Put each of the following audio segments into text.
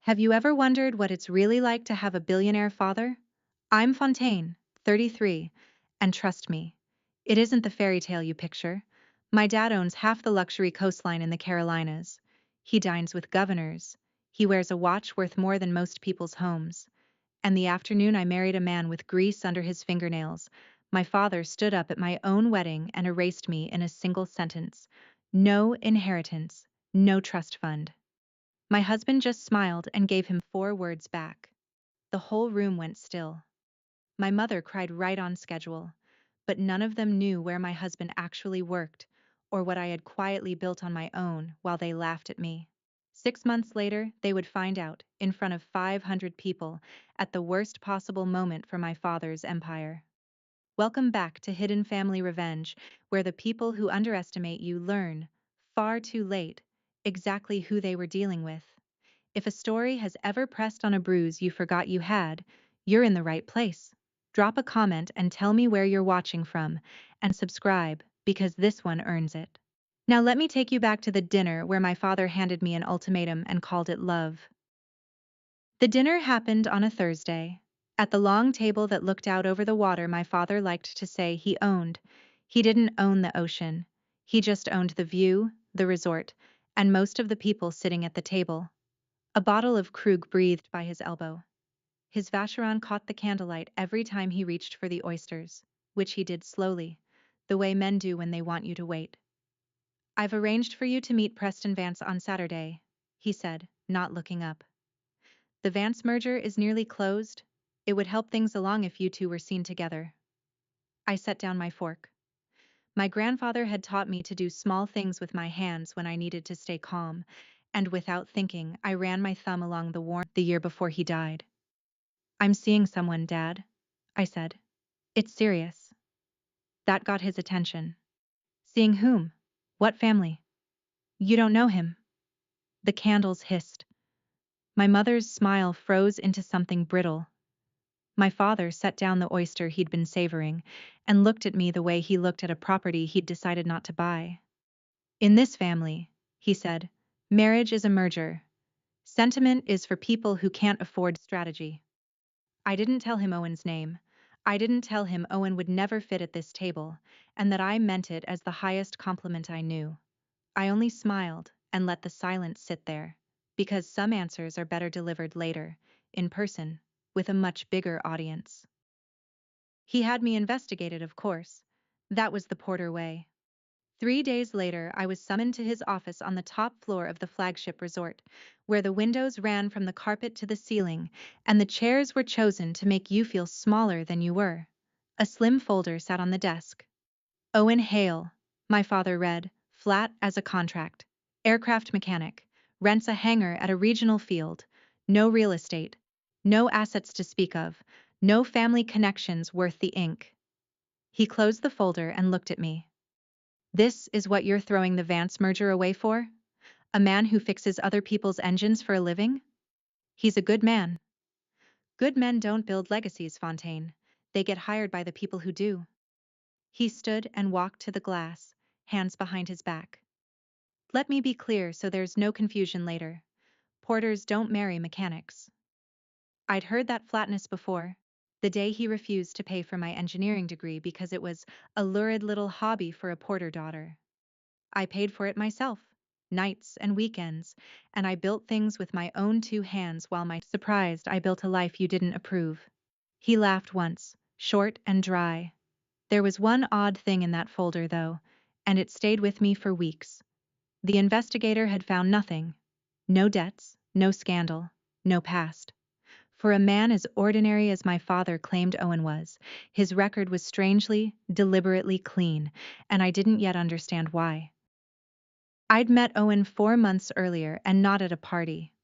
Have you ever wondered what it's really like to have a billionaire father? I'm Fontaine, 33, and trust me, it isn't the fairy tale you picture. My dad owns half the luxury coastline in the Carolinas. He dines with governors. He wears a watch worth more than most people's homes. And the afternoon I married a man with grease under his fingernails, my father stood up at my own wedding and erased me in a single sentence. No inheritance, no trust fund. My husband just smiled and gave him 4 words back. The whole room went still. My mother cried right on schedule, but none of them knew where my husband actually worked or what I had quietly built on my own while they laughed at me. 6 months later, they would find out, in front of 500 people, at the worst possible moment for my father's empire. Welcome back to Hidden Family Revenge, where the people who underestimate you learn, far too late, exactly who they were dealing with. If a story has ever pressed on a bruise you forgot you had, you're in the right place. Drop a comment and tell me where you're watching from, and subscribe, because this one earns it. Now let me take you back to the dinner where my father handed me an ultimatum and called it love. The dinner happened on a Thursday. At the long table that looked out over the water my father liked to say he owned. He didn't own the ocean. He just owned the view, the resort, and most of the people sitting at the table. A bottle of Krug breathed by his elbow. His Vacheron caught the candlelight every time he reached for the oysters, which he did slowly, the way men do when they want you to wait. I've arranged for you to meet Preston Vance on Saturday, he said, not looking up. The Vance merger is nearly closed. It would help things along if you two were seen together. I set down my fork. My grandfather had taught me to do small things with my hands when I needed to stay calm, and without thinking, I ran my thumb along the year before he died. I'm seeing someone, Dad, I said. It's serious. That got his attention. Seeing whom? What family? You don't know him. The candles hissed. My mother's smile froze into something brittle. My father set down the oyster he'd been savoring and looked at me the way he looked at a property he'd decided not to buy. In this family, he said, marriage is a merger. Sentiment is for people who can't afford strategy. I didn't tell him Owen's name. I didn't tell him Owen would never fit at this table, and that I meant it as the highest compliment I knew. I only smiled and let the silence sit there, because some answers are better delivered later, in person, with a much bigger audience. He had me investigated, of course. That was the Porter way. 3 days later, I was summoned to his office on the top floor of the flagship resort, where the windows ran from the carpet to the ceiling, and the chairs were chosen to make you feel smaller than you were. A slim folder sat on the desk. Owen Hale, my father read, flat as a contract. Aircraft mechanic, rents a hangar at a regional field, no real estate, no assets to speak of, no family connections worth the ink. He closed the folder and looked at me. This is what you're throwing the Vance merger away for? A man who fixes other people's engines for a living? He's a good man. Good men don't build legacies, Fontaine. They get hired by the people who do. He stood and walked to the glass, hands behind his back. Let me be clear so there's no confusion later. Porters don't marry mechanics. I'd heard that flatness before, the day he refused to pay for my engineering degree because it was a lurid little hobby for a porter daughter. I paid for it myself, nights and weekends, and I built things with my own 2 hands while my surprised I built a life you didn't approve. He laughed once, short and dry. There was one odd thing in that folder, though, and it stayed with me for weeks. The investigator had found nothing. No debts, no scandal, no past. For a man as ordinary as my father claimed Owen was, his record was strangely, deliberately clean, and I didn't yet understand why. I'd met Owen 4 months earlier and not at a party.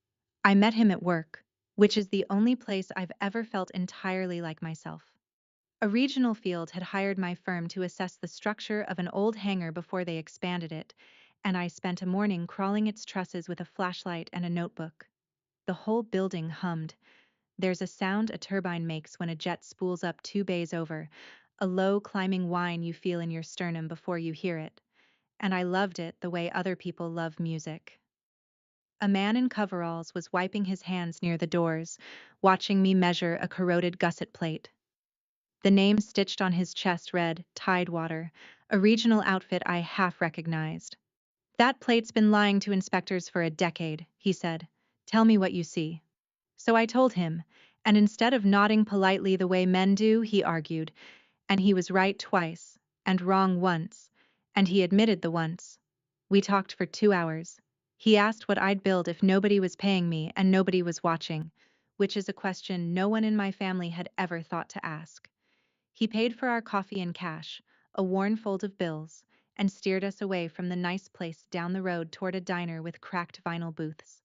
I met him at work, which is the only place I've ever felt entirely like myself. A regional field had hired my firm to assess the structure of an old hangar before they expanded it, and I spent a morning crawling its trusses with a flashlight and a notebook. The whole building hummed. There's a sound a turbine makes when a jet spools up 2 bays over, a low climbing whine you feel in your sternum before you hear it. And I loved it the way other people love music. A man in coveralls was wiping his hands near the doors, watching me measure a corroded gusset plate. The name stitched on his chest read, Tidewater, a regional outfit I half recognized. That plate's been lying to inspectors for a decade, he said. Tell me what you see. So I told him, and instead of nodding politely the way men do, he argued, and he was right twice, and wrong once, and he admitted the once. We talked for 2 hours. He asked what I'd build if nobody was paying me and nobody was watching, which is a question no one in my family had ever thought to ask. He paid for our coffee in cash, a worn fold of bills, and steered us away from the nice place down the road toward a diner with cracked vinyl booths.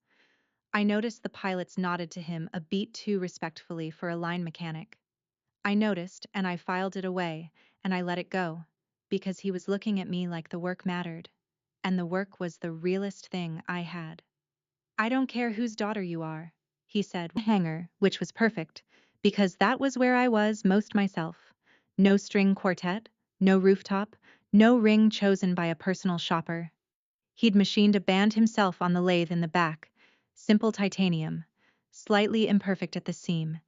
I noticed the pilots nodded to him a beat too respectfully for a line mechanic. I noticed, and I filed it away, and I let it go, because he was looking at me like the work mattered, and the work was the realest thing I had. I don't care whose daughter you are, he said, hangar, which was perfect, because that was where I was most myself. No string quartet, no rooftop, no ring chosen by a personal shopper. He'd machined a band himself on the lathe in the back, simple titanium, slightly imperfect at the seam,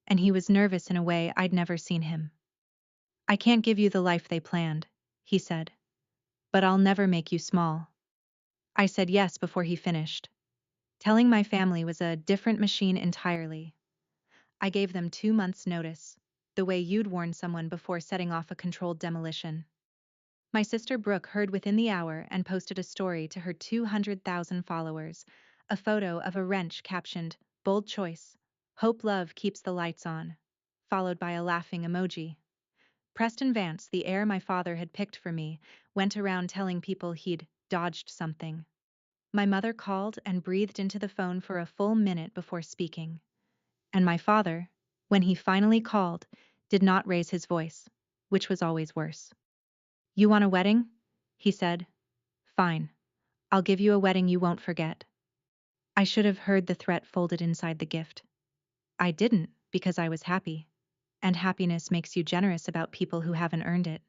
and he was nervous in a way I'd never seen him. I can't give you the life they planned, he said, but I'll never make you small. I said yes before he finished. Telling my family was a different machine entirely. I gave them 2 months' notice, the way you'd warn someone before setting off a controlled demolition. My sister Brooke heard within the hour and posted a story to her 200,000 followers, a photo of a wrench captioned, Bold choice, hope love keeps the lights on, followed by a laughing emoji. Preston Vance, the heir my father had picked for me, went around telling people he'd dodged something. My mother called and breathed into the phone for a full minute before speaking. And my father, when he finally called, did not raise his voice, which was always worse. You want a wedding? He said. Fine. I'll give you a wedding you won't forget. I should have heard the threat folded inside the gift. I didn't, because I was happy. And happiness makes you generous about people who haven't earned it.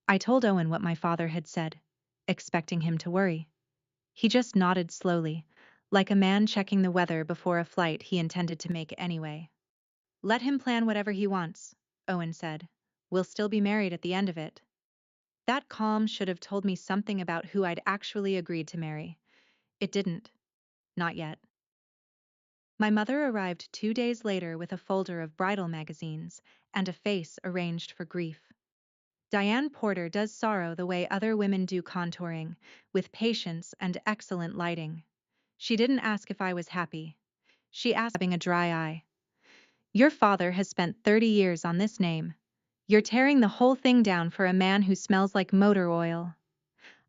I told Owen what my father had said, expecting him to worry. He just nodded slowly, like a man checking the weather before a flight he intended to make anyway. Let him plan whatever he wants, Owen said. We'll still be married at the end of it. That calm should have told me something about who I'd actually agreed to marry. It didn't. Not yet. My mother arrived 2 days later with a folder of bridal magazines and a face arranged for grief. Diane Porter does sorrow the way other women do contouring, with patience and excellent lighting. She didn't ask if I was happy. She asked, having a dry eye. Your father has spent 30 years on this name. You're tearing the whole thing down for a man who smells like motor oil.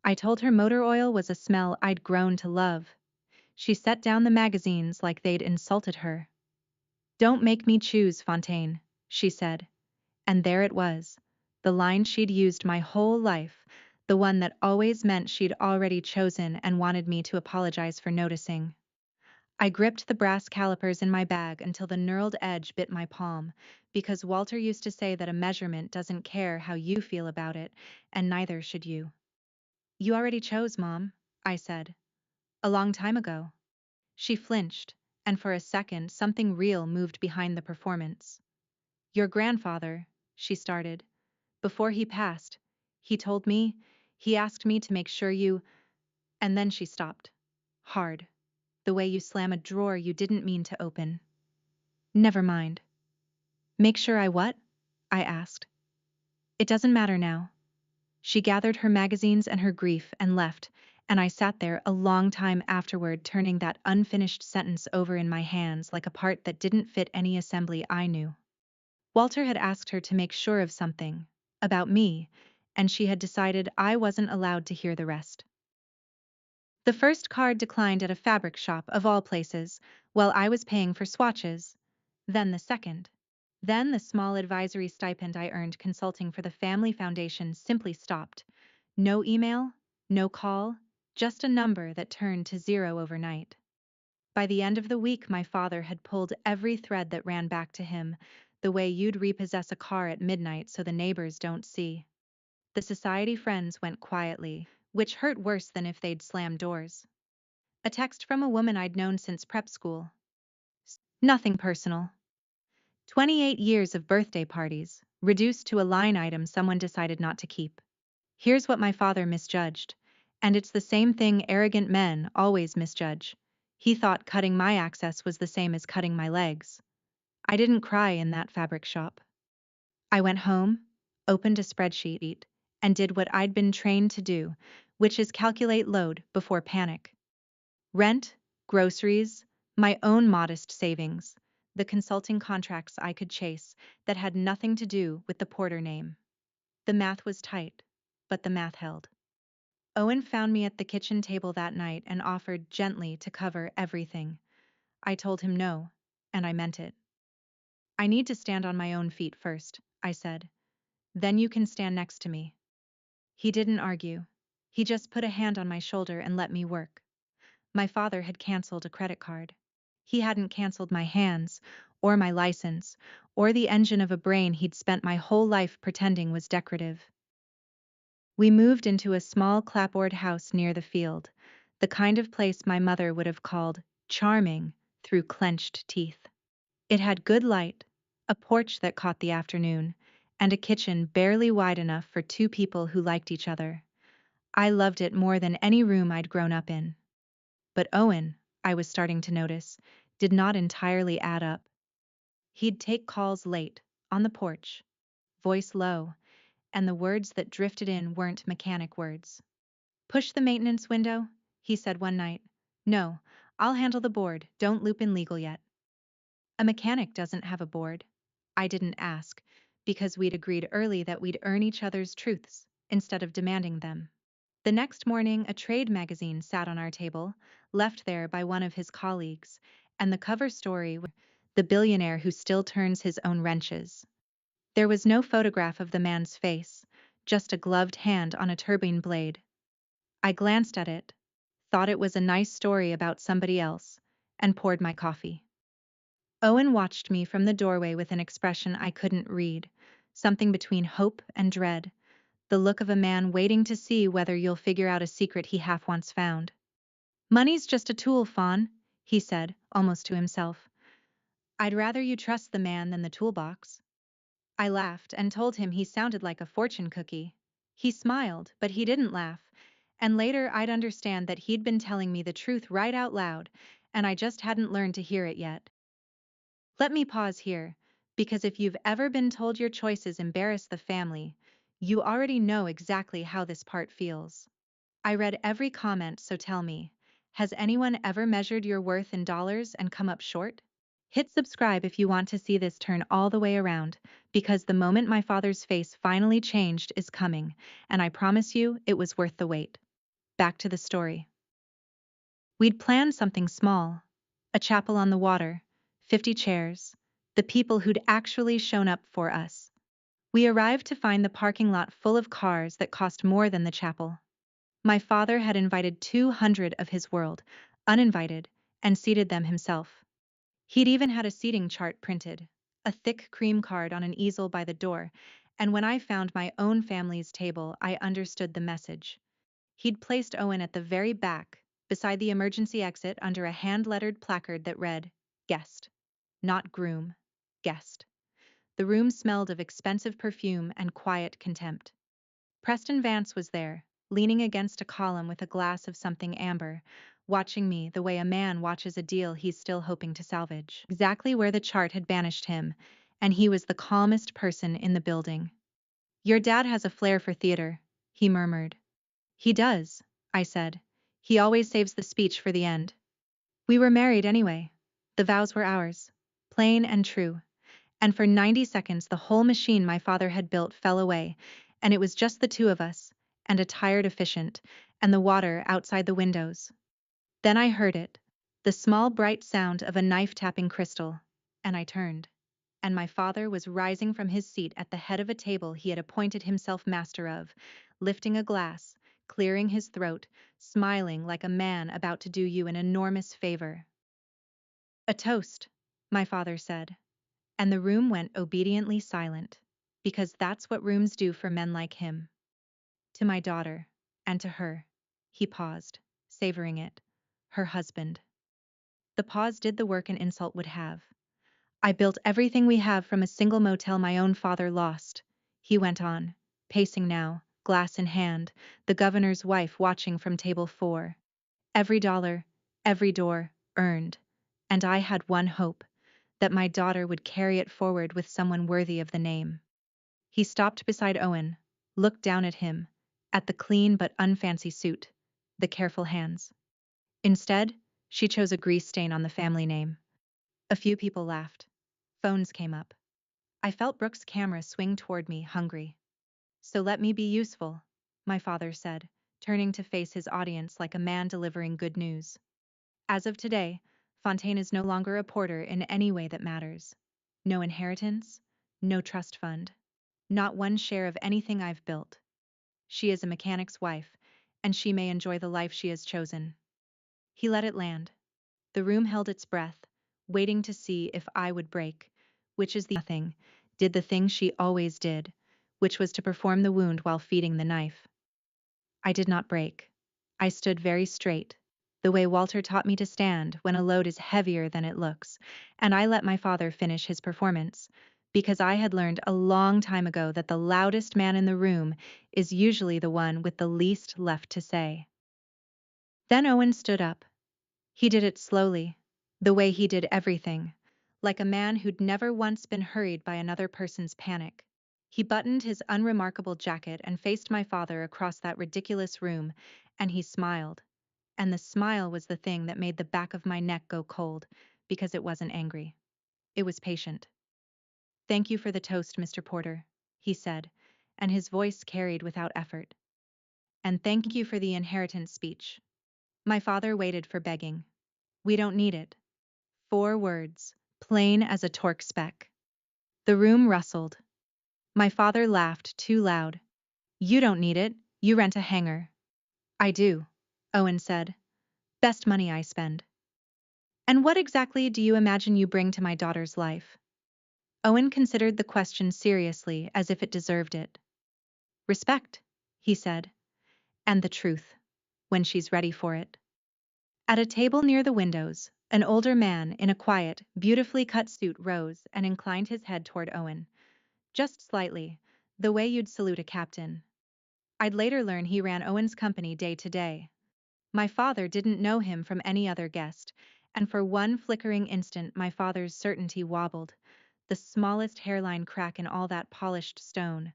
I told her motor oil was a smell I'd grown to love. She set down the magazines like they'd insulted her. Don't make me choose, Fontaine, she said. And there it was, the line she'd used my whole life, the one that always meant she'd already chosen and wanted me to apologize for noticing. I gripped the brass calipers in my bag until the knurled edge bit my palm, because Walter used to say that a measurement doesn't care how you feel about it, and neither should you. You already chose, Mom, I said. A long time ago. She flinched, and for a second something real moved behind the performance. Your grandfather, she started. Before he passed, he told me, he asked me to make sure you... And then she stopped. Hard. The way you slam a drawer you didn't mean to open. Never mind. Make sure I what? I asked. It doesn't matter now. She gathered her magazines and her grief and left, and I sat there a long time afterward turning that unfinished sentence over in my hands like a part that didn't fit any assembly I knew. Walter had asked her to make sure of something, about me, and she had decided I wasn't allowed to hear the rest. The first card declined at a fabric shop of all places, while I was paying for swatches. Then the second. Then the small advisory stipend I earned consulting for the Family Foundation simply stopped. No email, no call, just a number that turned to zero overnight. By the end of the week, my father had pulled every thread that ran back to him, the way you'd repossess a car at midnight so the neighbors don't see. The society friends went quietly, which hurt worse than if they'd slammed doors. A text from a woman I'd known since prep school. Nothing personal. 28 years of birthday parties, reduced to a line item someone decided not to keep. Here's what my father misjudged. And it's the same thing arrogant men always misjudge. He thought cutting my access was the same as cutting my legs. I didn't cry in that fabric shop. I went home, opened a spreadsheet, and did what I'd been trained to do, which is calculate load before panic. Rent, groceries, my own modest savings, the consulting contracts I could chase that had nothing to do with the Porter name. The math was tight, but the math held. Owen found me at the kitchen table that night and offered gently to cover everything. I told him no, and I meant it. I need to stand on my own feet first, I said. Then you can stand next to me. He didn't argue. He just put a hand on my shoulder and let me work. My father had canceled a credit card. He hadn't canceled my hands, or my license, or the engine of a brain he'd spent my whole life pretending was decorative. We moved into a small clapboard house near the field, the kind of place my mother would have called charming through clenched teeth. It had good light, a porch that caught the afternoon, and a kitchen barely wide enough for two people who liked each other. I loved it more than any room I'd grown up in. But Owen, I was starting to notice, did not entirely add up. He'd take calls late, on the porch, voice low, and the words that drifted in weren't mechanic words. Push the maintenance window, he said one night. No, I'll handle the board, don't loop in legal yet. A mechanic doesn't have a board. I didn't ask, because we'd agreed early that we'd earn each other's truths, instead of demanding them. The next morning, a trade magazine sat on our table, left there by one of his colleagues, and the cover story was The Billionaire Who Still Turns His Own Wrenches. There was no photograph of the man's face, just a gloved hand on a turbine blade. I glanced at it, thought it was a nice story about somebody else, and poured my coffee. Owen watched me from the doorway with an expression I couldn't read, something between hope and dread, the look of a man waiting to see whether you'll figure out a secret he half once found. Money's just a tool, Fawn, he said, almost to himself. I'd rather you trust the man than the toolbox. I laughed and told him he sounded like a fortune cookie. He smiled, but he didn't laugh, and later I'd understand that he'd been telling me the truth right out loud, and I just hadn't learned to hear it yet. Let me pause here, because if you've ever been told your choices embarrass the family, you already know exactly how this part feels. I read every comment, so tell me, has anyone ever measured your worth in dollars and come up short? Hit subscribe if you want to see this turn all the way around, because the moment my father's face finally changed is coming, and I promise you it was worth the wait. Back to the story. We'd planned something small, a chapel on the water, 50 chairs, the people who'd actually shown up for us. We arrived to find the parking lot full of cars that cost more than the chapel. My father had invited 200 of his world, uninvited, and seated them himself. He'd even had a seating chart printed, a thick cream card on an easel by the door, and when I found my own family's table, I understood the message. He'd placed Owen at the very back, beside the emergency exit under a hand-lettered placard that read, Guest. Not groom. Guest. The room smelled of expensive perfume and quiet contempt. Preston Vance was there, leaning against a column with a glass of something amber, watching me the way a man watches a deal he's still hoping to salvage. Exactly where the chart had banished him, and he was the calmest person in the building. Your dad has a flair for theater, he murmured. He does, I said. He always saves the speech for the end. We were married anyway. The vows were ours, plain and true. And for 90 seconds the whole machine my father had built fell away, and it was just the two of us, and a tired efficient, and the water outside the windows. Then I heard it, the small bright sound of a knife tapping crystal, and I turned. And my father was rising from his seat at the head of a table he had appointed himself master of, lifting a glass, clearing his throat, smiling like a man about to do you an enormous favor. A toast, my father said. And the room went obediently silent, because that's what rooms do for men like him. To my daughter, and to her. He paused, savoring it. her husband. The pause did the work an insult would have. I built everything we have from a single motel my own father lost, he went on, pacing now, glass in hand, the governor's wife watching from table 4. Every dollar, every door, earned. And I had one hope, that my daughter would carry it forward with someone worthy of the name. He stopped beside Owen, looked down at him, at the clean but unfancy suit, the careful hands. Instead, she chose a grease stain on the family name. A few people laughed. Phones came up. I felt Brooke's camera swing toward me, hungry. So let me be useful, my father said, turning to face his audience like a man delivering good news. As of today, Fontaine is no longer a porter in any way that matters. No inheritance, no trust fund, not one share of anything I've built. She is a mechanic's wife, and she may enjoy the life she has chosen. He let it land. The room held its breath, waiting to see if I would break, which is the nothing, did the thing she always did, which was to perform the wound while feeding the knife. I did not break. I stood very straight, the way Walter taught me to stand when a load is heavier than it looks, and I let my father finish his performance, because I had learned a long time ago that the loudest man in the room is usually the one with the least left to say. Then Owen stood up. He did it slowly, the way he did everything, like a man who'd never once been hurried by another person's panic. He buttoned his unremarkable jacket and faced my father across that ridiculous room, and he smiled. And the smile was the thing that made the back of my neck go cold, because it wasn't angry. It was patient. "Thank you for the toast, Mr. Porter," he said, and his voice carried without effort. "And thank you for the inheritance speech." My father waited for begging. "We don't need it." 4 words, plain as a torque spec. The room rustled. My father laughed too loud. "You don't need it, you rent a hangar." "I do," Owen said. "Best money I spend." "And what exactly do you imagine you bring to my daughter's life?" Owen considered the question seriously, as if it deserved it. "Respect," he said. "And the truth, when she's ready for it." At a table near the windows, an older man in a quiet, beautifully cut suit rose and inclined his head toward Owen. Just slightly, the way you'd salute a captain. I'd later learn he ran Owen's company day to day. My father didn't know him from any other guest, and for one flickering instant my father's certainty wobbled, the smallest hairline crack in all that polished stone,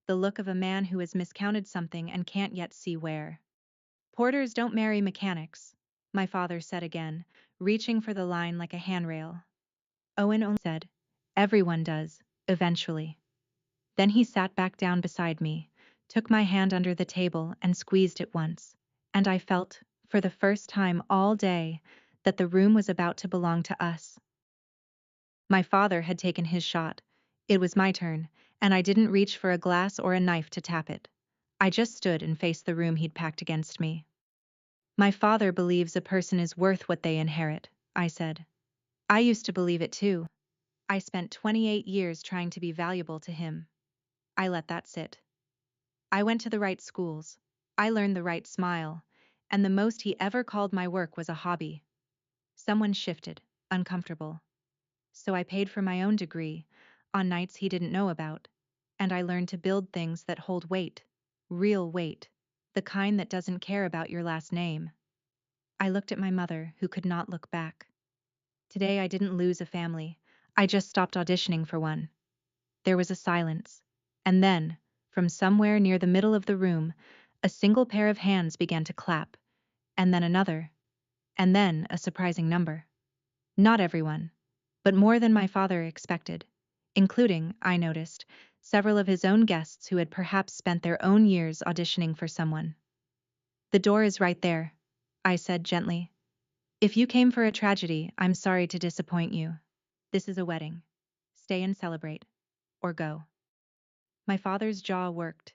the look of a man who has miscounted something and can't yet see where. "Porters don't marry mechanics," my father said again, reaching for the line like a handrail. Owen only said, "Everyone does, eventually." Then he sat back down beside me, took my hand under the table and squeezed it once, and I felt, for the first time all day, that the room was about to belong to us. My father had taken his shot. It was my turn, and I didn't reach for a glass or a knife to tap it. I just stood and faced the room he'd packed against me. "My father believes a person is worth what they inherit," I said. "I used to believe it too. I spent 28 years trying to be valuable to him." I let that sit. "I went to the right schools. I learned the right smile, and the most he ever called my work was a hobby." Someone shifted, uncomfortable. "So I paid for my own degree, on nights he didn't know about, and I learned to build things that hold weight, real weight, the kind that doesn't care about your last name." I looked at my mother, who could not look back. Today I didn't lose a family, I just stopped auditioning for one. There was a silence, and then, from somewhere near the middle of the room, a single pair of hands began to clap, and then another, and then a surprising number. Not everyone, but more than my father expected, including, I noticed, several of his own guests who had perhaps spent their own years auditioning for someone. "The door is right there," I said gently. "If you came for a tragedy, I'm sorry to disappoint you. This is a wedding. Stay and celebrate, or go." My father's jaw worked.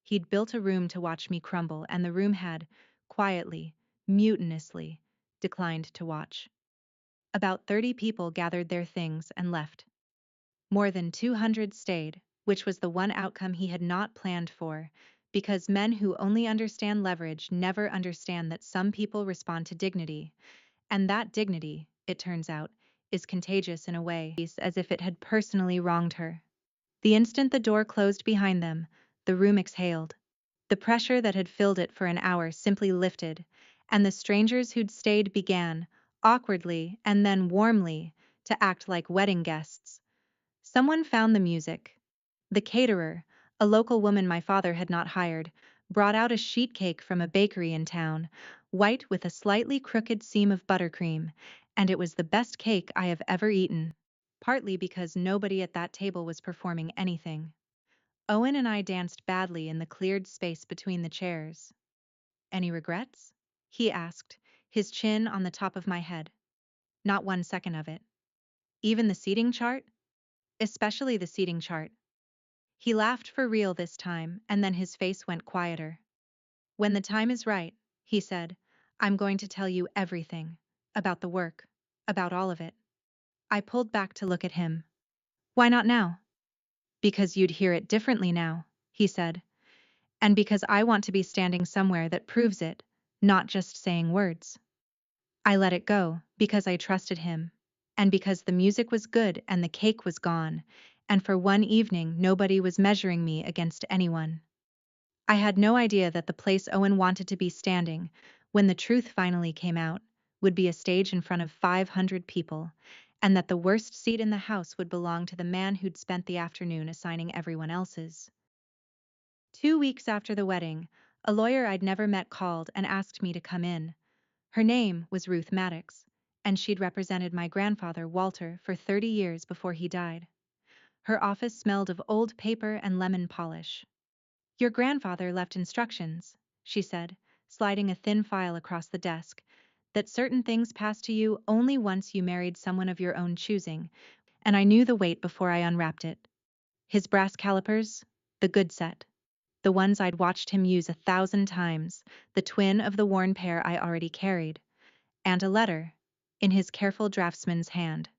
He'd built a room to watch me crumble, and the room had, quietly, mutinously, declined to watch. About 30 people gathered their things and left. More than 200 stayed, which was the one outcome he had not planned for, Because men who only understand leverage never understand that some people respond to dignity, and that dignity, it turns out, is contagious in a way, as if it had personally wronged her. The instant the door closed behind them, the room exhaled. The pressure that had filled it for an hour simply lifted, and the strangers who'd stayed began, awkwardly and then warmly, to act like wedding guests. Someone found the music. The caterer, a local woman my father had not hired, brought out a sheet cake from a bakery in town, white with a slightly crooked seam of buttercream, and it was the best cake I have ever eaten. Partly because nobody at that table was performing anything. Owen and I danced badly in the cleared space between the chairs. Any regrets? He asked, his chin on the top of my head. Not 1 second of it. Even the seating chart? Especially the seating chart. He laughed for real this time, and then his face went quieter. When the time is right, he said, I'm going to tell you everything. About the work. About all of it. I pulled back to look at him. Why not now? Because you'd hear it differently now, he said. And because I want to be standing somewhere that proves it, not just saying words. I let it go, because I trusted him. And because the music was good and the cake was gone, and for one evening nobody was measuring me against anyone. I had no idea that the place Owen wanted to be standing, when the truth finally came out, would be a stage in front of 500 people, and that the worst seat in the house would belong to the man who'd spent the afternoon assigning everyone else's. 2 weeks after the wedding, a lawyer I'd never met called and asked me to come in. Her name was Ruth Maddox, and she'd represented my grandfather, Walter, for 30 years before he died. Her office smelled of old paper and lemon polish. Your grandfather left instructions, she said, sliding a thin file across the desk, that certain things passed to you only once you married someone of your own choosing, and I knew the weight before I unwrapped it. His brass calipers, the good set. The ones I'd watched him use 1,000 times, the twin of the worn pair I already carried, and a letter, in his careful draftsman's hand.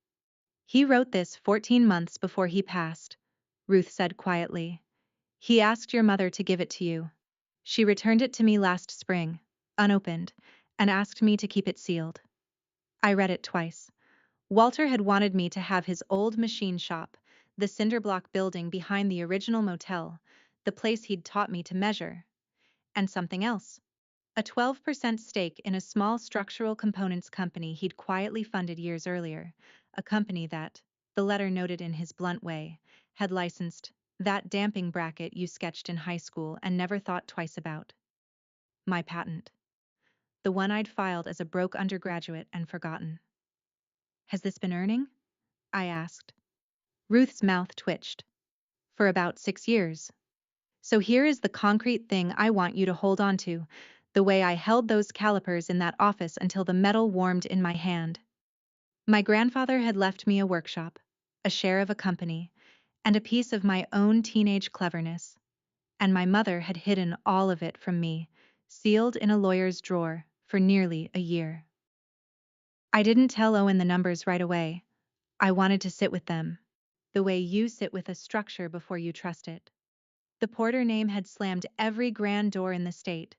He wrote this 14 months before he passed, Ruth said quietly. He asked your mother to give it to you. She returned it to me last spring, unopened, and asked me to keep it sealed. I read it twice. Walter had wanted me to have his old machine shop, the cinderblock building behind the original motel, the place he'd taught me to measure. And something else. A 12% stake in a small structural components company he'd quietly funded years earlier, a company that, the letter noted in his blunt way, had licensed that damping bracket you sketched in high school and never thought twice about. My patent. The one I'd filed as a broke undergraduate and forgotten. Has this been earning? I asked. Ruth's mouth twitched. For about 6 years. So here is the concrete thing I want you to hold on to, the way I held those calipers in that office until the metal warmed in my hand. My grandfather had left me a workshop, a share of a company, and a piece of my own teenage cleverness. And my mother had hidden all of it from me, sealed in a lawyer's drawer, for nearly a year. I didn't tell Owen the numbers right away. I wanted to sit with them, the way you sit with a structure before you trust it. The Porter name had slammed every grand door in the state,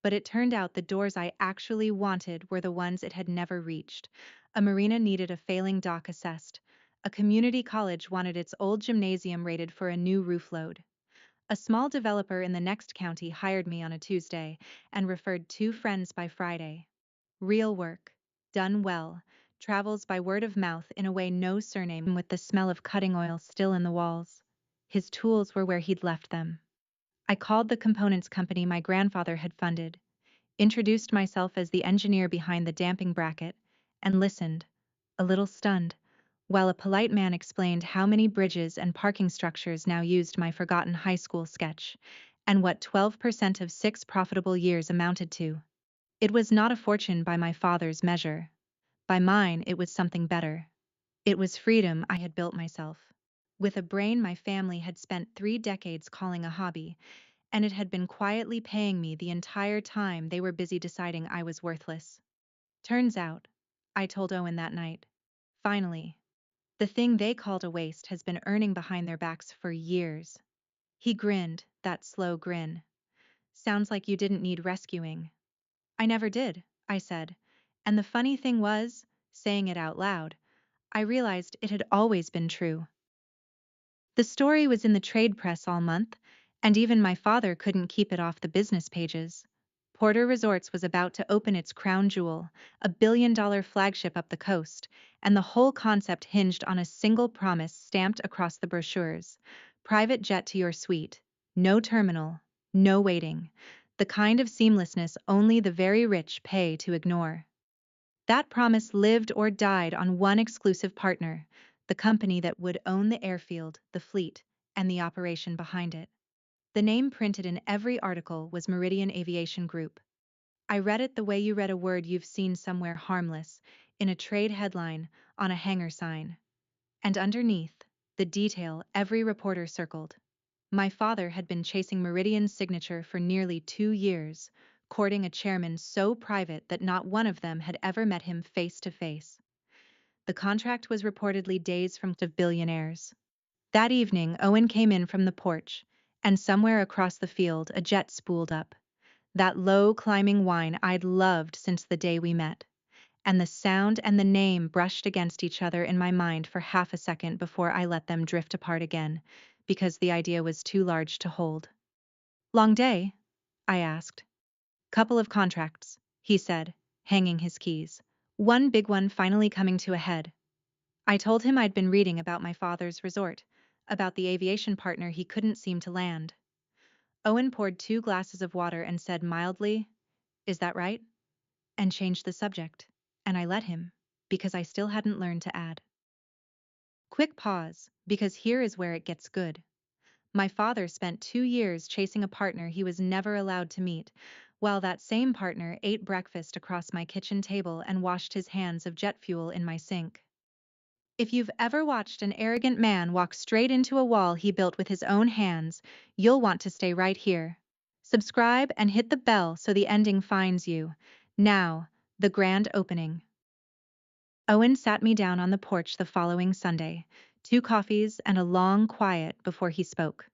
but it turned out the doors I actually wanted were the ones it had never reached. A marina needed a failing dock assessed. A community college wanted its old gymnasium rated for a new roof load. A small developer in the next county hired me on a Tuesday and referred 2 friends by Friday. Real work, done well, travels by word of mouth in a way no surname with the smell of cutting oil still in the walls. His tools were where he'd left them. I called the components company my grandfather had funded, introduced myself as the engineer behind the damping bracket, and listened, a little stunned, while a polite man explained how many bridges and parking structures now used my forgotten high school sketch, and what 12% of 6 profitable years amounted to. It was not a fortune by my father's measure. By mine, it was something better. It was freedom I had built myself. With a brain my family had spent 3 decades calling a hobby, and it had been quietly paying me the entire time they were busy deciding I was worthless. Turns out, I told Owen that night, finally, the thing they called a waste has been earning behind their backs for years. He grinned, that slow grin. Sounds like you didn't need rescuing. I never did, I said. And the funny thing was, saying it out loud, I realized it had always been true. The story was in the trade press all month, and even my father couldn't keep it off the business pages. Porter Resorts was about to open its crown jewel, a billion-dollar flagship up the coast, and the whole concept hinged on a single promise stamped across the brochures: private jet to your suite, no terminal, no waiting, the kind of seamlessness only the very rich pay to ignore. That promise lived or died on one exclusive partner, the company that would own the airfield, the fleet, and the operation behind it. The name printed in every article was Meridian Aviation Group. I read it the way you read a word you've seen somewhere harmless, in a trade headline, on a hangar sign. And underneath, the detail every reporter circled. My father had been chasing Meridian's signature for nearly 2 years, courting a chairman so private that not one of them had ever met him face to face. The contract was reportedly days from of billionaires. That evening, Owen came in from the porch, and somewhere across the field a jet spooled up. That low, climbing whine I'd loved since the day we met. And the sound and the name brushed against each other in my mind for half a second before I let them drift apart again, because the idea was too large to hold. Long day? I asked. Couple of contracts, he said, hanging his keys. One big one finally coming to a head. I told him I'd been reading about my father's resort, about the aviation partner he couldn't seem to land. Owen poured 2 glasses of water and said mildly, "Is that right?" and changed the subject. And I let him, because I still hadn't learned to add. Quick pause, because here is where it gets good. My father spent 2 years chasing a partner he was never allowed to meet, while that same partner ate breakfast across my kitchen table and washed his hands of jet fuel in my sink. If you've ever watched an arrogant man walk straight into a wall he built with his own hands, you'll want to stay right here. Subscribe and hit the bell so the ending finds you. Now, the grand opening. Owen sat me down on the porch the following Sunday, 2 coffees and a long quiet before he spoke.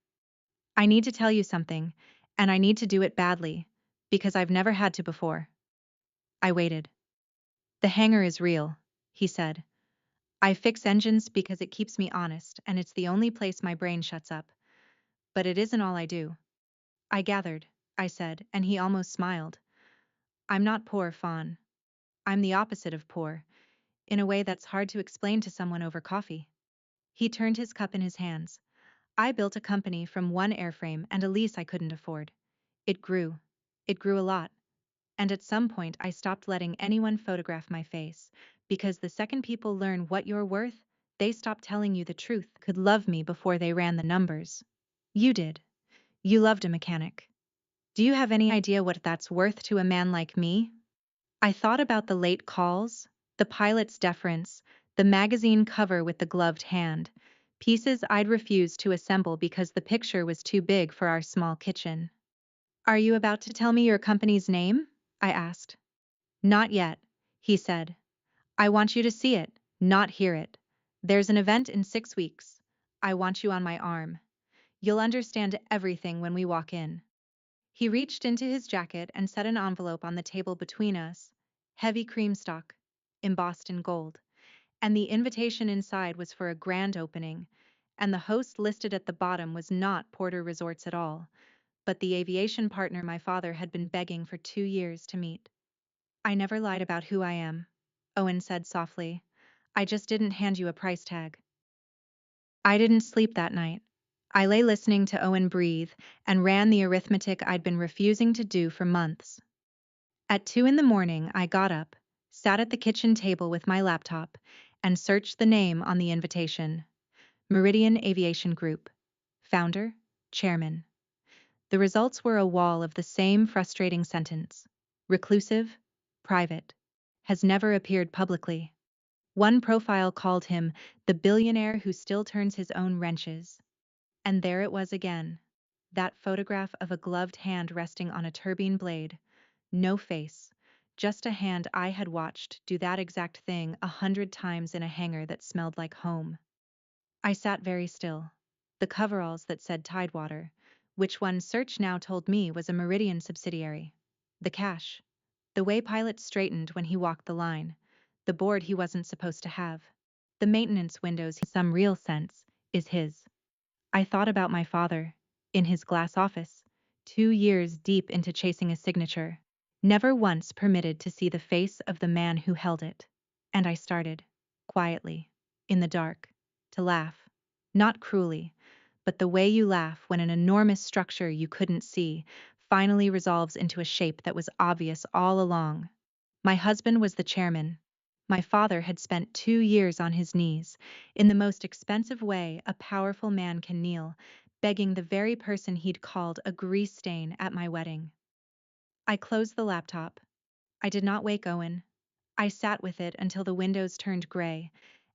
I need to tell you something, and I need to do it badly, because I've never had to before. I waited. The hangar is real, he said. I fix engines because it keeps me honest, and it's the only place my brain shuts up. But it isn't all I do. I gathered, I said, and he almost smiled. I'm not poor, Fawn. I'm the opposite of poor, in a way that's hard to explain to someone over coffee. He turned his cup in his hands. I built a company from one airframe and a lease I couldn't afford. It grew. It grew a lot. And at some point I stopped letting anyone photograph my face, because the second people learn what you're worth, they stop telling you the truth. Could love me before they ran the numbers. You did. You loved a mechanic. Do you have any idea what that's worth to a man like me? I thought about the late calls, the pilot's deference, the magazine cover with the gloved hand, pieces I'd refused to assemble because the picture was too big for our small kitchen. Are you about to tell me your company's name? I asked. Not yet, he said. I want you to see it, not hear it. There's an event in 6 weeks. I want you on my arm. You'll understand everything when we walk in. He reached into his jacket and set an envelope on the table between us, heavy cream stock, embossed in gold, and the invitation inside was for a grand opening, and the host listed at the bottom was not Porter Resorts at all, but the aviation partner my father had been begging for 2 years to meet. I never lied about who I am, Owen said softly. I just didn't hand you a price tag. I didn't sleep that night. I lay listening to Owen breathe and ran the arithmetic I'd been refusing to do for months. At 2 in the morning, I got up, sat at the kitchen table with my laptop, and searched the name on the invitation. Meridian Aviation Group. Founder, Chairman. The results were a wall of the same frustrating sentence. Reclusive, private. Has never appeared publicly. One profile called him the billionaire who still turns his own wrenches. And there it was again. That photograph of a gloved hand resting on a turbine blade. No face. Just a hand I had watched do that exact thing 100 times in a hangar that smelled like home. I sat very still. The coveralls that said Tidewater, which one search now told me was a Meridian subsidiary. The cash. The way pilot straightened when he walked the line. The board he wasn't supposed to have. The maintenance windows, in some real sense, is his. I thought about my father, in his glass office, 2 years deep into chasing a signature, never once permitted to see the face of the man who held it. And I started, quietly, in the dark, to laugh. Not cruelly, but the way you laugh when an enormous structure you couldn't see finally resolves into a shape that was obvious all along. My husband was the chairman. My father had spent 2 years on his knees, in the most expensive way a powerful man can kneel, begging the very person he'd called a grease stain at my wedding. I closed the laptop. I did not wake Owen. I sat with it until the windows turned gray,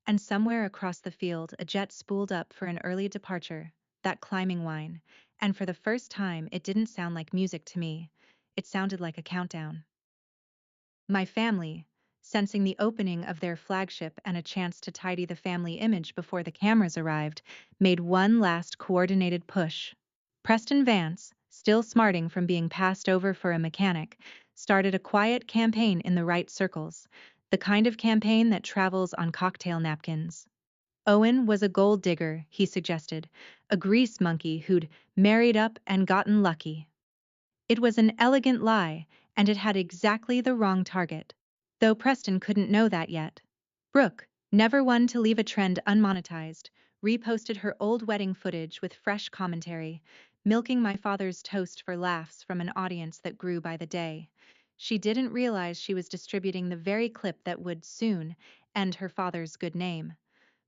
and somewhere across the field a jet spooled up for an early departure, that climbing whine, and for the first time it didn't sound like music to me. It sounded like a countdown. My family, sensing the opening of their flagship and a chance to tidy the family image before the cameras arrived, made one last coordinated push. Preston Vance, still smarting from being passed over for a mechanic, started a quiet campaign in the right circles, the kind of campaign that travels on cocktail napkins. Owen was a gold digger, he suggested, a grease monkey who'd married up and gotten lucky. It was an elegant lie, and it had exactly the wrong target. Though Preston couldn't know that yet. Brooke, never one to leave a trend unmonetized, reposted her old wedding footage with fresh commentary, milking my father's toast for laughs from an audience that grew by the day. She didn't realize she was distributing the very clip that would soon end her father's good name.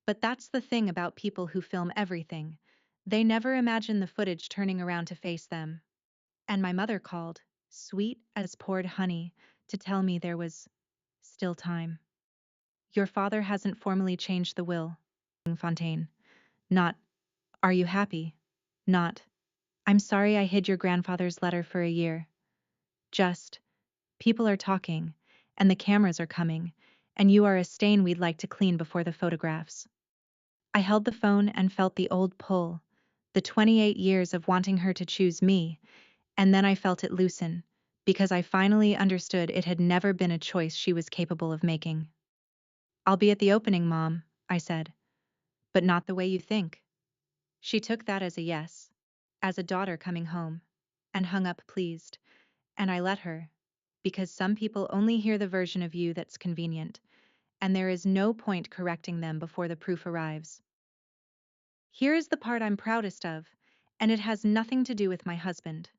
But that's the thing about people who film everything. They never imagine the footage turning around to face them. And my mother called, sweet as poured honey, to tell me there was still time. Your father hasn't formally changed the will. Fontaine. Not, are you happy? Not, I'm sorry I hid your grandfather's letter for a year. Just, people are talking, and the cameras are coming, and you are a stain we'd like to clean before the photographs. I held the phone and felt the old pull, the 28 years of wanting her to choose me, and then I felt it loosen, because I finally understood it had never been a choice she was capable of making. I'll be at the opening, Mom, I said. But not the way you think. She took that as a yes, as a daughter coming home, and hung up pleased, and I let her, because some people only hear the version of you that's convenient, and there is no point correcting them before the proof arrives. Here is the part I'm proudest of, and it has nothing to do with my husband.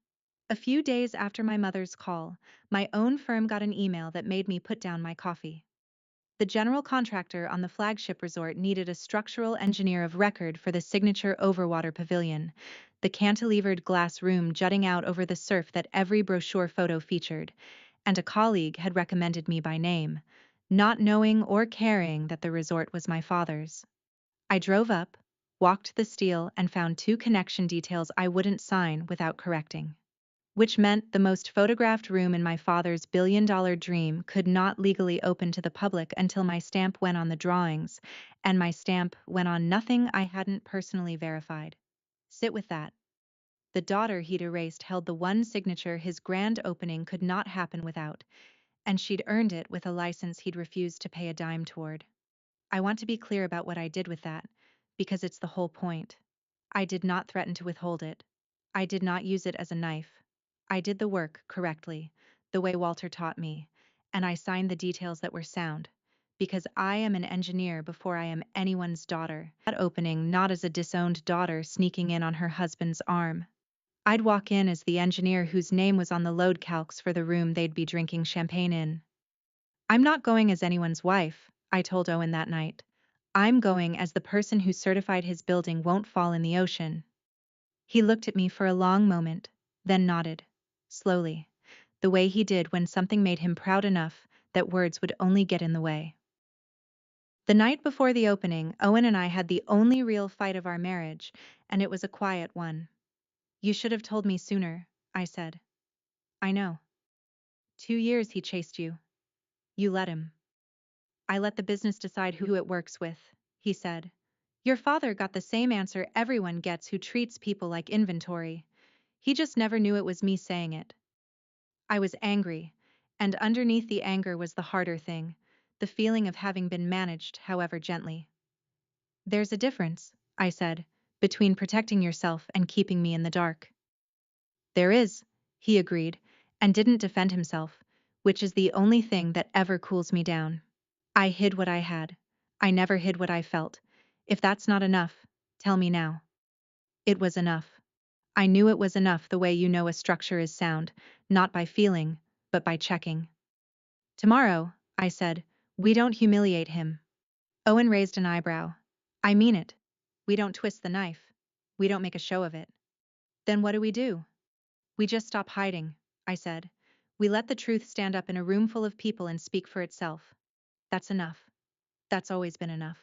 A few days after my mother's call, my own firm got an email that made me put down my coffee. The general contractor on the flagship resort needed a structural engineer of record for the signature overwater pavilion, the cantilevered glass room jutting out over the surf that every brochure photo featured, and a colleague had recommended me by name, not knowing or caring that the resort was my father's. I drove up, walked the steel, and found 2 connection details I wouldn't sign without correcting. Which meant the most photographed room in my father's billion-dollar dream could not legally open to the public until my stamp went on the drawings, and my stamp went on nothing I hadn't personally verified. Sit with that. The daughter he'd erased held the one signature his grand opening could not happen without, and she'd earned it with a license he'd refused to pay a dime toward. I want to be clear about what I did with that, because it's the whole point. I did not threaten to withhold it. I did not use it as a knife. I did the work correctly, the way Walter taught me, and I signed the details that were sound, because I am an engineer before I am anyone's daughter. That opening not as a disowned daughter sneaking in on her husband's arm. I'd walk in as the engineer whose name was on the load calcs for the room they'd be drinking champagne in. I'm not going as anyone's wife, I told Owen that night. I'm going as the person who certified his building won't fall in the ocean. He looked at me for a long moment, then nodded, slowly, the way he did when something made him proud enough that words would only get in the way. The night before the opening, Owen and I had the only real fight of our marriage, and it was a quiet one. You should have told me sooner, I said. I know. 2 years he chased you. You let him. I let the business decide who it works with, he said. Your father got the same answer everyone gets who treats people like inventory. He just never knew it was me saying it. I was angry, and underneath the anger was the harder thing, the feeling of having been managed, however gently. There's a difference, I said, between protecting yourself and keeping me in the dark. There is, he agreed, and didn't defend himself, which is the only thing that ever cools me down. I hid what I had. I never hid what I felt. If that's not enough, tell me now. It was enough. I knew it was enough the way you know a structure is sound, not by feeling, but by checking. Tomorrow, I said, we don't humiliate him. Owen raised an eyebrow. I mean it. We don't twist the knife. We don't make a show of it. Then what do? We just stop hiding, I said. We let the truth stand up in a room full of people and speak for itself. That's enough. That's always been enough.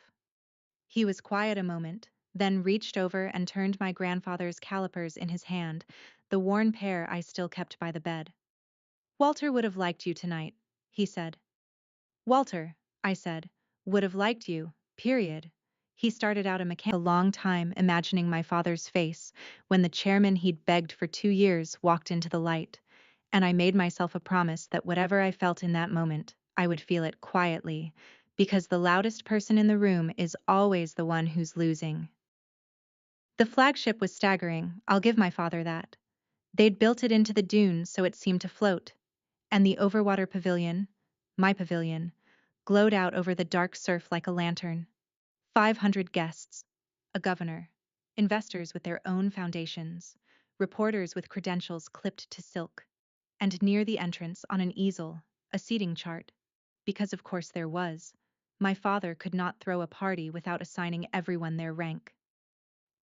He was quiet a moment, then reached over and turned my grandfather's calipers in his hand, the worn pair I still kept by the bed. Walter would have liked you tonight, he said. Walter, I said, would have liked you, period. He started out a long time imagining my father's face when the chairman he'd begged for 2 years walked into the light, and I made myself a promise that whatever I felt in that moment, I would feel it quietly, because the loudest person in the room is always the one who's losing. The flagship was staggering, I'll give my father that. They'd built it into the dunes so it seemed to float, and the overwater pavilion, my pavilion, glowed out over the dark surf like a lantern. 500 guests, a governor, investors with their own foundations, reporters with credentials clipped to silk, and near the entrance on an easel, a seating chart. Because of course there was. My father could not throw a party without assigning everyone their rank.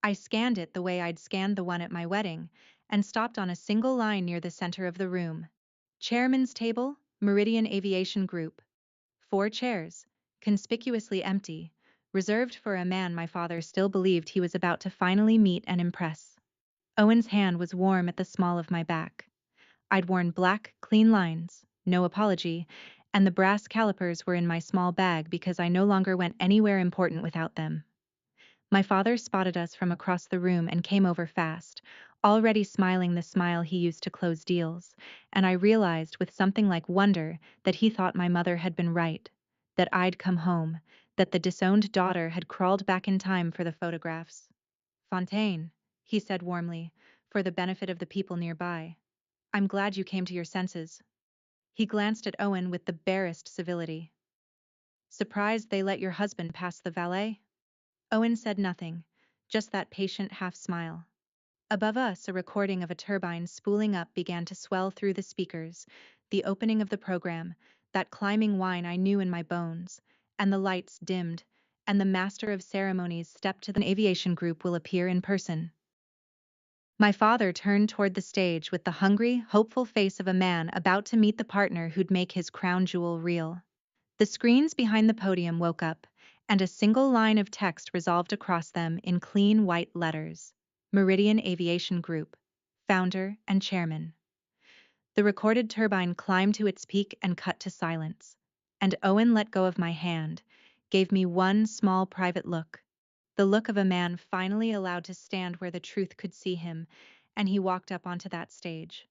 I scanned it the way I'd scanned the one at my wedding, and stopped on a single line near the center of the room. Chairman's table, Meridian Aviation Group. 4 chairs, conspicuously empty, reserved for a man my father still believed he was about to finally meet and impress. Owen's hand was warm at the small of my back. I'd worn black, clean lines, no apology, and the brass calipers were in my small bag because I no longer went anywhere important without them. My father spotted us from across the room and came over fast, already smiling the smile he used to close deals, and I realized with something like wonder that he thought my mother had been right, that I'd come home, that the disowned daughter had crawled back in time for the photographs. Fontaine, he said warmly, for the benefit of the people nearby. I'm glad you came to your senses. He glanced at Owen with the barest civility. Surprised they let your husband pass the valet? Owen said nothing, just that patient half-smile. Above us, a recording of a turbine spooling up began to swell through the speakers, the opening of the program, that climbing whine I knew in my bones, and the lights dimmed, and the master of ceremonies stepped to the aviation group will appear in person. My father turned toward the stage with the hungry, hopeful face of a man about to meet the partner who'd make his crown jewel real. The screens behind the podium woke up, and a single line of text resolved across them in clean white letters. Meridian Aviation Group, founder and chairman. The recorded turbine climbed to its peak and cut to silence, and Owen let go of my hand, gave me one small private look, the look of a man finally allowed to stand where the truth could see him, and he walked up onto that stage.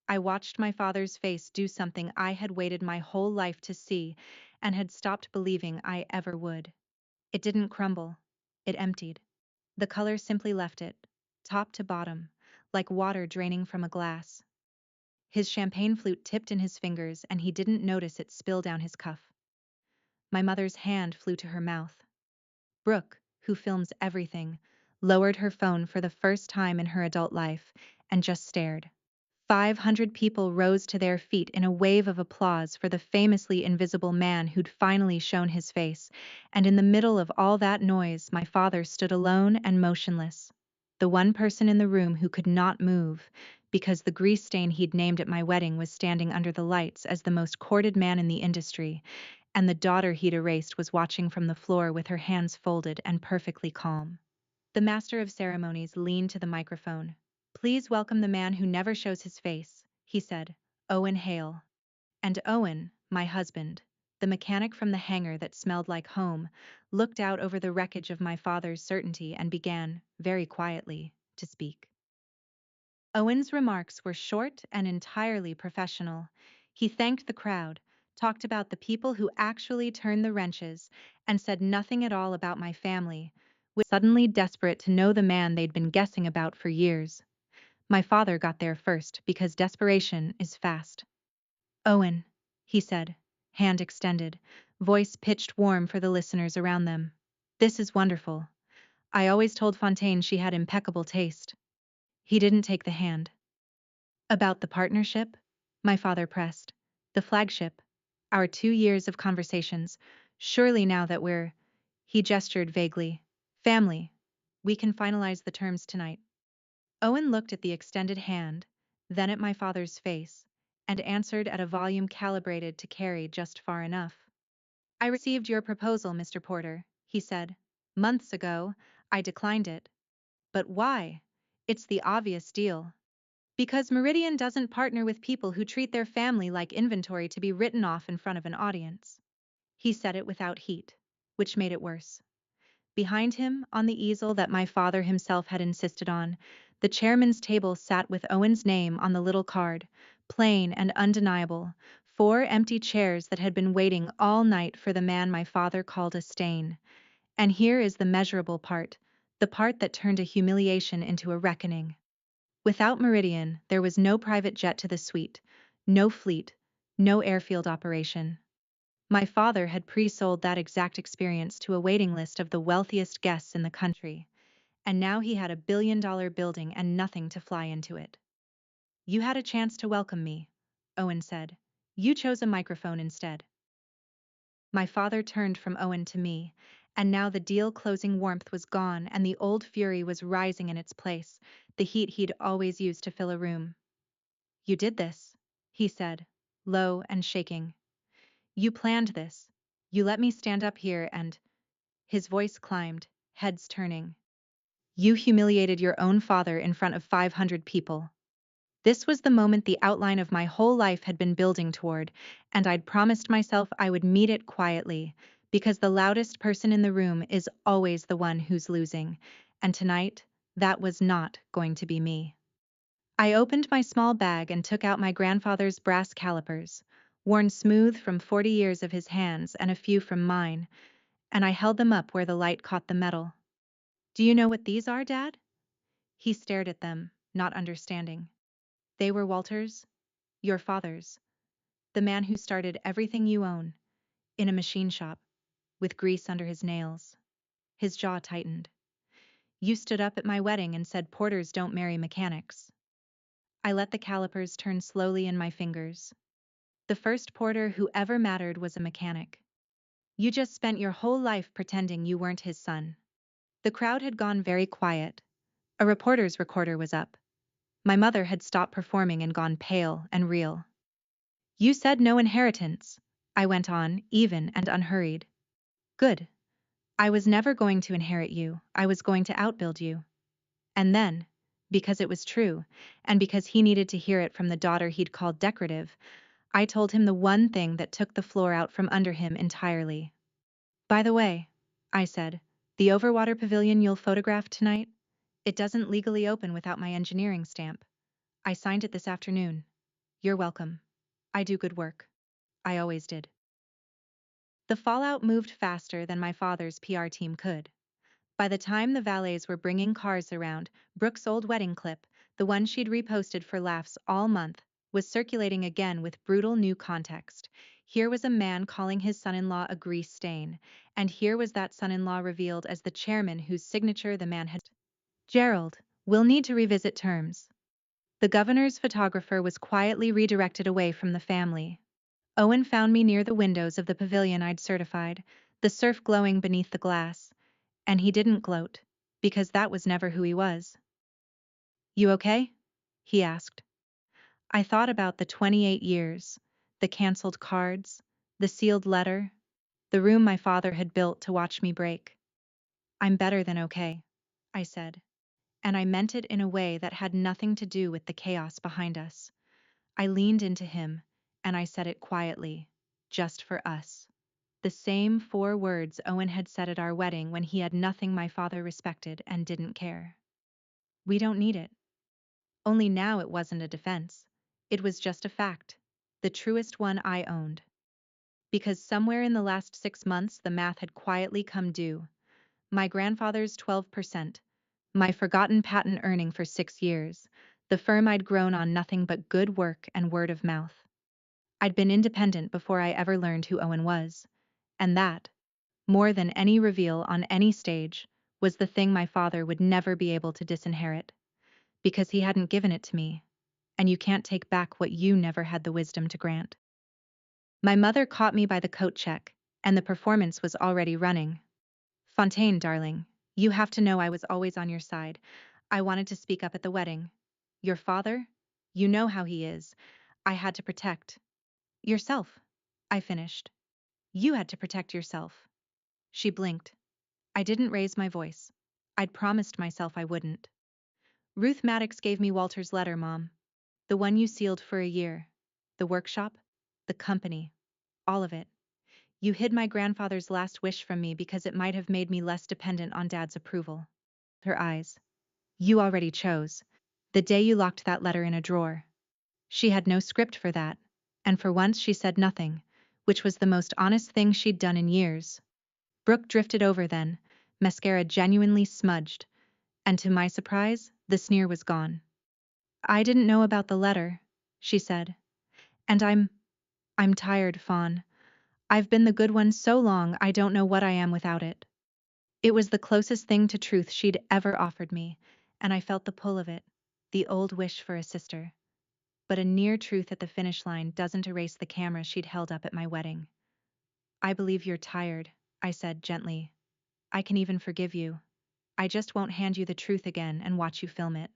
I watched my father's face do something I had waited my whole life to see and had stopped believing I ever would. It didn't crumble. It emptied. The color simply left it, top to bottom, like water draining from a glass. His champagne flute tipped in his fingers and he didn't notice it spill down his cuff. My mother's hand flew to her mouth. Brooke, who films everything, lowered her phone for the first time in her adult life and just stared. 500 people rose to their feet in a wave of applause for the famously invisible man who'd finally shown his face, and in the middle of all that noise, my father stood alone and motionless, the one person in the room who could not move, because the grease stain he'd named at my wedding was standing under the lights as the most courted man in the industry, and the daughter he'd erased was watching from the floor with her hands folded and perfectly calm. The master of ceremonies leaned to the microphone. Please welcome the man who never shows his face, he said, Owen Hale. And Owen, my husband, the mechanic from the hangar that smelled like home, looked out over the wreckage of my father's certainty and began, very quietly, to speak. Owen's remarks were short and entirely professional. He thanked the crowd, talked about the people who actually turned the wrenches, and said nothing at all about my family, which was suddenly desperate to know the man they'd been guessing about for years. My father got there first because desperation is fast. Owen, he said, hand extended, voice pitched warm for the listeners around them. This is wonderful. I always told Fontaine she had impeccable taste. He didn't take the hand. About the partnership? My father pressed. The flagship. Our 2 years of conversations. Surely now that he gestured vaguely. Family. We can finalize the terms tonight. Owen looked at the extended hand, then at my father's face, and answered at a volume calibrated to carry just far enough. I received your proposal, Mr. Porter, he said. Months ago, I declined it. But why? It's the obvious deal. Because Meridian doesn't partner with people who treat their family like inventory to be written off in front of an audience. He said it without heat, which made it worse. Behind him, on the easel that my father himself had insisted on, the chairman's table sat with Owen's name on the little card, plain and undeniable, 4 empty chairs that had been waiting all night for the man my father called a stain. And here is the measurable part, the part that turned a humiliation into a reckoning. Without Meridian, there was no private jet to the suite, no fleet, no airfield operation. My father had pre-sold that exact experience to a waiting list of the wealthiest guests in the country, and now he had $1 billion building and nothing to fly into it. You had a chance to welcome me, Owen said. You chose a microphone instead. My father turned from Owen to me, and now the deal-closing warmth was gone and the old fury was rising in its place, the heat he'd always used to fill a room. You did this, he said, low and shaking. You planned this. You let me stand up here and... His voice climbed, heads turning. You humiliated your own father in front of 500 people. This was the moment the outline of my whole life had been building toward, and I'd promised myself I would meet it quietly, because the loudest person in the room is always the one who's losing, and tonight, that was not going to be me. I opened my small bag and took out my grandfather's brass calipers, worn smooth from 40 years of his hands and a few from mine, and I held them up where the light caught the metal. Do you know what these are, Dad? He stared at them, not understanding. They were Walter's, your father's, the man who started everything you own, in a machine shop, with grease under his nails. His jaw tightened. You stood up at my wedding and said porters don't marry mechanics. I let the calipers turn slowly in my fingers. The first porter who ever mattered was a mechanic. You just spent your whole life pretending you weren't his son. The crowd had gone very quiet. A reporter's recorder was up. My mother had stopped performing and gone pale and real. You said no inheritance, I went on, even and unhurried. Good. I was never going to inherit you, I was going to outbuild you. And then, because it was true, and because he needed to hear it from the daughter he'd called decorative, I told him the one thing that took the floor out from under him entirely. By the way, I said, the overwater pavilion you'll photograph tonight? It doesn't legally open without my engineering stamp. I signed it this afternoon. You're welcome. I do good work. I always did. The fallout moved faster than my father's PR team could. By the time the valets were bringing cars around, Brooke's old wedding clip, the one she'd reposted for laughs all month, was circulating again with brutal new context. Here was a man calling his son-in-law a grease stain, and here was that son-in-law revealed as the chairman whose signature the man had. Gerald, we'll need to revisit terms. The governor's photographer was quietly redirected away from the family. Owen found me near the windows of the pavilion I'd certified, the surf glowing beneath the glass. And he didn't gloat, because that was never who he was. You okay? He asked. I thought about the 28 years, the canceled cards, the sealed letter, the room my father had built to watch me break. I'm better than okay, I said. And I meant it in a way that had nothing to do with the chaos behind us. I leaned into him, and I said it quietly, just for us. The same 4 words Owen had said at our wedding when he had nothing my father respected and didn't care. We don't need it. Only now it wasn't a defense. It was just a fact. The truest one I owned. Because somewhere in the last 6 months the math had quietly come due. My grandfather's 12%. My forgotten patent earning for 6 years. The firm I'd grown on nothing but good work and word of mouth. I'd been independent before I ever learned who Owen was. And that, more than any reveal on any stage, was the thing my father would never be able to disinherit. Because he hadn't given it to me. And you can't take back what you never had the wisdom to grant. My mother caught me by the coat check, and the performance was already running. Fontaine, darling, you have to know I was always on your side. I wanted to speak up at the wedding. Your father? You know how he is. I had to protect. Yourself, I finished. You had to protect yourself. She blinked. I didn't raise my voice. I'd promised myself I wouldn't. Ruth Maddox gave me Walter's letter, Mom. The one you sealed for a year. The workshop, the company, all of it. You hid my grandfather's last wish from me because it might have made me less dependent on Dad's approval. Her eyes. You already chose. The day you locked that letter in a drawer. She had no script for that, and for once she said nothing, which was the most honest thing she'd done in years. Brooke drifted over then, mascara genuinely smudged, and to my surprise, the sneer was gone. I didn't know about the letter, she said. And I'm tired, Fawn. I've been the good one so long I don't know what I am without it. It was the closest thing to truth she'd ever offered me, and I felt the pull of it, the old wish for a sister. But a near truth at the finish line doesn't erase the camera she'd held up at my wedding. I believe you're tired, I said gently. I can even forgive you. I just won't hand you the truth again and watch you film it.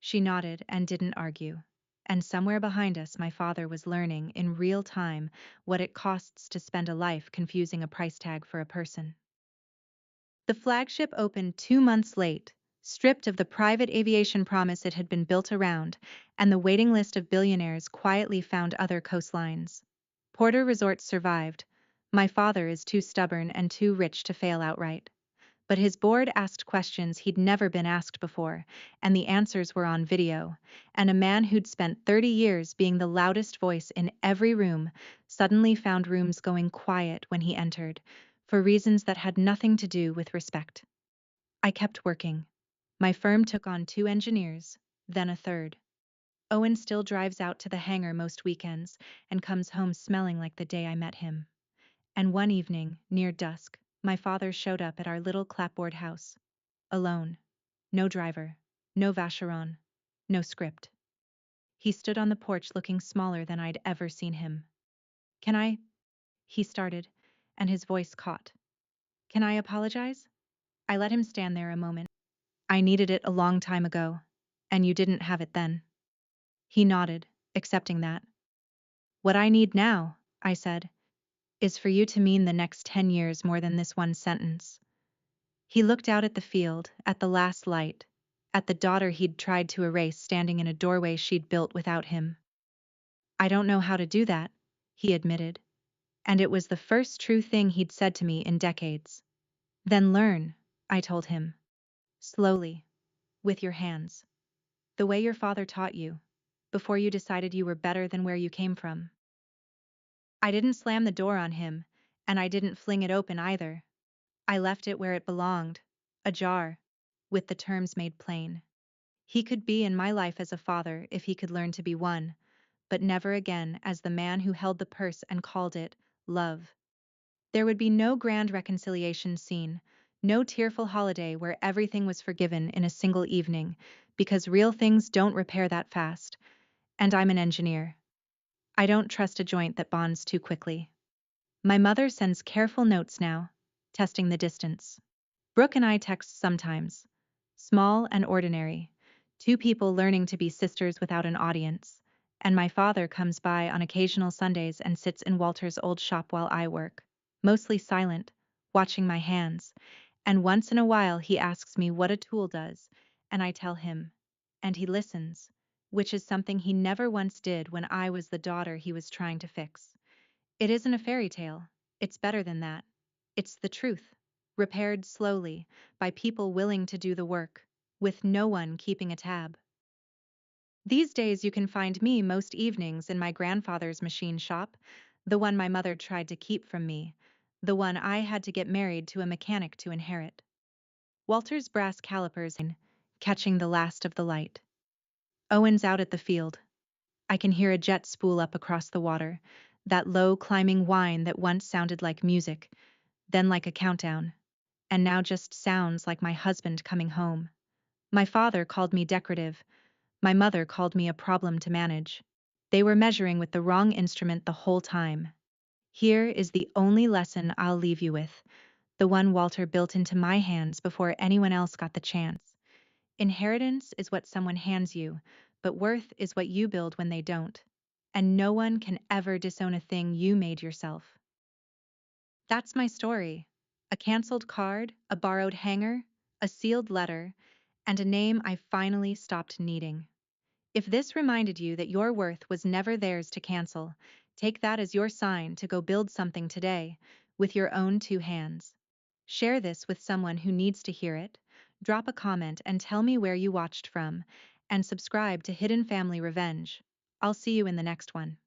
She nodded and didn't argue. And somewhere behind us, my father was learning in real time what it costs to spend a life confusing a price tag for a person. The flagship opened 2 months late, stripped of the private aviation promise it had been built around, and the waiting list of billionaires quietly found other coastlines. Porter Resorts survived. My father is too stubborn and too rich to fail outright. But his board asked questions he'd never been asked before, and the answers were on video, and a man who'd spent 30 years being the loudest voice in every room suddenly found rooms going quiet when he entered, for reasons that had nothing to do with respect. I kept working. My firm took on 2 engineers, then a third. Owen still drives out to the hangar most weekends and comes home smelling like the day I met him. And one evening, near dusk, my father showed up at our little clapboard house. Alone. No driver. No Vacheron. No script. He stood on the porch looking smaller than I'd ever seen him. Can I? He started, and his voice caught. Can I apologize? I let him stand there a moment. I needed it a long time ago, and you didn't have it then. He nodded, accepting that. What I need now, I said, is for you to mean the next 10 years more than this one sentence. He looked out at the field, at the last light, at the daughter he'd tried to erase standing in a doorway she'd built without him. I don't know how to do that, he admitted. And it was the first true thing he'd said to me in decades. Then learn, I told him. Slowly. With your hands. The way your father taught you. Before you decided you were better than where you came from. I didn't slam the door on him, and I didn't fling it open either. I left it where it belonged. Ajar. With the terms made plain. He could be in my life as a father if he could learn to be one, but never again as the man who held the purse and called it love. There would be no grand reconciliation scene, no tearful holiday where everything was forgiven in a single evening, because real things don't repair that fast, and I'm an engineer. I don't trust a joint that bonds too quickly. My mother sends careful notes now, testing the distance. Brooke and I text sometimes. Small and ordinary. Two people learning to be sisters without an audience. And my father comes by on occasional Sundays and sits in Walter's old shop while I work. Mostly silent, watching my hands. And once in a while he asks me what a tool does, and I tell him. And he listens, which is something he never once did when I was the daughter he was trying to fix. It isn't a fairy tale. It's better than that. It's the truth. Repaired slowly, by people willing to do the work, with no one keeping a tab. These days you can find me most evenings in my grandfather's machine shop, the one my mother tried to keep from me, the one I had to get married to a mechanic to inherit. Walter's brass calipers catching the last of the light. Owen's out at the field. I can hear a jet spool up across the water, that low climbing whine that once sounded like music, then like a countdown, and now just sounds like my husband coming home. My father called me decorative, my mother called me a problem to manage. They were measuring with the wrong instrument the whole time. Here is the only lesson I'll leave you with, the one Walter built into my hands before anyone else got the chance. Inheritance is what someone hands you, but worth is what you build when they don't. And no one can ever disown a thing you made yourself. That's my story. A canceled card, a borrowed hanger, a sealed letter, and a name I finally stopped needing. If this reminded you that your worth was never theirs to cancel, take that as your sign to go build something today with your own two hands. Share this with someone who needs to hear it. Drop a comment and tell me where you watched from, and subscribe to Hidden Family Revenge. I'll see you in the next one.